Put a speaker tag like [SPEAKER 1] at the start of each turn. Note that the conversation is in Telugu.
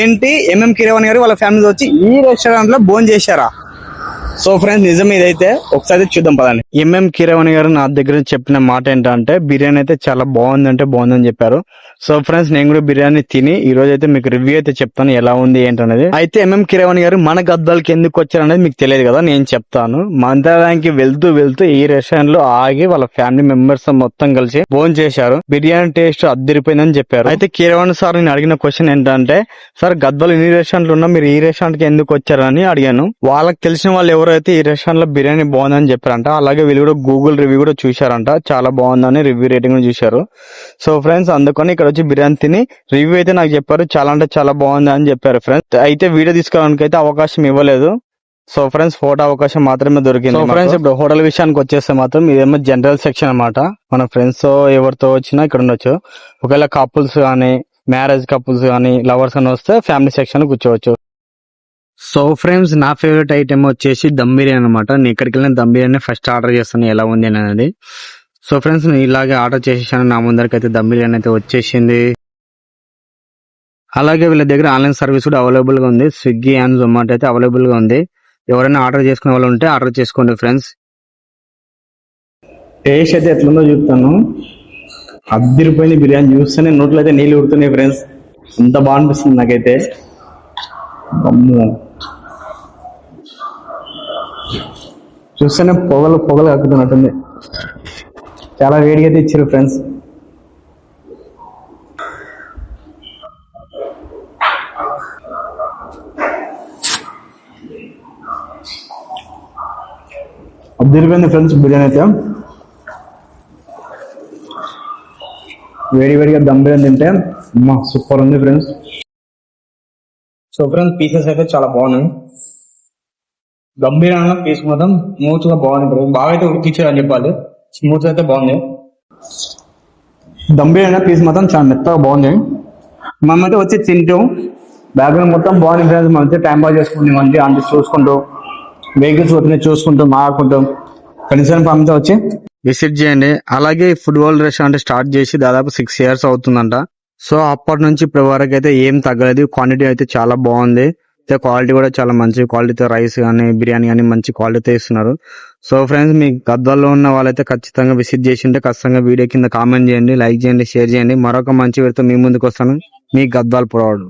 [SPEAKER 1] ఏంటి ఎంఎం కిరవాణి గారు వాళ్ళ ఫ్యామిలీ వచ్చి ఈ రెస్టారెంట్ లో భోజనం చేశారా? సో ఫ్రెండ్స్ నిజం ఇదైతే ఒకసారి చూద్దాం పదండి. ఎంఎం కిరవాణి గారు నా దగ్గర చెప్పిన మాట ఏంటంటే బిర్యానీ అయితే చాలా బాగుందంటే బాగుందని చెప్పారు. సో ఫ్రెండ్స్ నేను కూడా బిర్యానీ తిని ఈ రోజు అయితే మీకు రివ్యూ అయితే చెప్తాను ఎలా ఉంది ఏంటనేది. అయితే ఎంఎం కిరవాణి గారు మన గద్వాలకి ఎందుకు వచ్చారనేది మీకు తెలియదు కదా, నేను చెప్తాను. మంత్రాలయానికి వెళ్తూ ఈ రెస్టారెంట్ లో ఆగి వాళ్ళ ఫ్యామిలీ మెంబర్స్ మొత్తం కలిసి భోజనం చేశారు. బిర్యానీ టేస్ట్ అద్దరిపోయిందని చెప్పారు. అయితే కిరవాణి సార్ నేను అడిగిన క్వశ్చన్ ఏంటంటే, సార్ గద్వాల ఇన్ని రెస్టారెంట్లు ఉన్నా మీరు ఈ రెస్టారెంట్ కి ఎందుకు వచ్చారని అడిగాను. వాళ్ళకి తెలిసిన వాళ్ళు ఎవరైతే ఈ రెస్టారెంట్ లో బిర్యానీ బాగుందని చెప్పారంట. అలాగే వీళ్ళు కూడా గూగుల్ రివ్యూ కూడా చూశారంట, చాలా బాగుందని రివ్యూ రేటింగ్ కూడా చూశారు. సో ఫ్రెండ్స్ అందుకని ఇక్కడ వచ్చి బిర్యానీ తిని రివ్యూ అయితే నాకు చెప్పారు, చాలా అంటే చాలా బాగుంది అని చెప్పారు ఫ్రెండ్స్. అయితే వీడియో తీసుకోవడానికి అయితే అవకాశం ఇవ్వలేదు. సో ఫ్రెండ్స్ ఫోటో అవకాశం మాత్రమే దొరికింది. సో ఫ్రెండ్స్ ఇప్పుడు హోటల్ విషయానికి వచ్చేస్తే మాత్రం ఇదేమో జనరల్ సెక్షన్ అన్నమాట. మన ఫ్రెండ్స్ ఎవరితో వచ్చినా ఇక్కడ ఉండొచ్చు. ఒకవేళ కపుల్స్ కానీ మ్యారేజ్ కపుల్స్ కానీ లవర్స్ అని వస్తే ఫ్యామిలీ సెక్షన్ కూర్చోవచ్చు. సో ఫ్రెండ్స్ నా ఫేవరెట్ ఐటమ్ వచ్చేసి దమ్ బిర్యానీ అనమాట. నేను ఇక్కడికి వెళ్ళిన దమ్ బిర్యానీ ఫస్ట్ ఆర్డర్ చేస్తాను ఎలా ఉంది అనేది. సో ఫ్రెండ్స్ నేను ఇలాగే ఆర్డర్ చేసేసాను. నా ముందరికి అయితే దమ్ బిర్యానీ అయితే వచ్చేసింది. అలాగే వీళ్ళ దగ్గర ఆన్లైన్ సర్వీస్ కూడా అవైలబుల్ గా ఉంది. స్విగ్గీ అండ్ జొమాటో అయితే అవైలబుల్ గా ఉంది. ఎవరైనా ఆర్డర్ చేసుకునే వాళ్ళు ఉంటే ఆర్డర్ చేసుకోండి ఫ్రెండ్స్. టేస్ట్ అయితే ఎట్లుందో చూస్తాను. అద్దరిపోయింది బిర్యానీ. చూస్తేనే నోట్లో అయితే నీళ్ళు ఉడుతున్నాయి ఫ్రెండ్స్. ఎంత బాగా అనిపిస్తుంది నాకైతే. అమ్మో చూస్తేనే పొగలు కక్కుతున్నట్టుంది. చాలా వేడిగా అయితే ఇచ్చారు ఫ్రెండ్స్. అద్దరిపోయింది ఫ్రెండ్స్ బిర్యానీ అయితే. వేడిగా దమ్ బిర్యానీ తింటే అమ్మా సూపర్ ఉంది ఫ్రెండ్స్. సో ఫ్రెండ్స్ పీసెస్ అయితే చాలా బాగున్నాయి. దమ్ బిర్యానీ పీస్ మొత్తం స్మూత్ గా బాగుంది. బాగా అయితే ఉడికిచ్చారు అని చెప్పాలి. స్మూత్ అయితే బాగుంది. దమ్ బిర్యానీ పీస్ మొత్తం చాలా మెత్తగా బాగుంది. మనమైతే వచ్చి తింటాం. బ్యాక్గ్రౌండ్ మొత్తం బాగుంది ఫ్రెండ్స్. మంచిగా టైం పాస్ చేసుకుంటాం. మంచిగా అంత చూసుకుంటూ వెహికల్స్ వచ్చినాయి చూసుకుంటూ మాట్లాడుకుంటాం. కనీసం పంపితే వచ్చి విజిట్ చేయండి. అలాగే ఫుడ్ వరల్డ్ రెస్టారెంట్ స్టార్ట్ చేసి దాదాపు 6 years అవుతుందంట. సో అప్పటి నుంచి ఇప్పటి వరకు అయితే ఏం తగ్గలేదు. క్వాంటిటీ అయితే చాలా బాగుంది. క్వాలిటీ కూడా చాలా మంచి క్వాలిటీతో రైస్ కానీ బిర్యానీ కానీ మంచి క్వాలిటీతో ఇస్తున్నారు. సో ఫ్రెండ్స్ మీ గద్వాల్లో ఉన్న వాళ్ళైతే ఖచ్చితంగా విజిట్ చేసి ఉంటే ఖచ్చితంగా వీడియో కింద కామెంట్ చేయండి, లైక్ చేయండి, షేర్ చేయండి. మరొక మంచి వీడియోతో మీ ముందుకు వస్తాను. మీ గద్వాల్ ప్రౌడ్.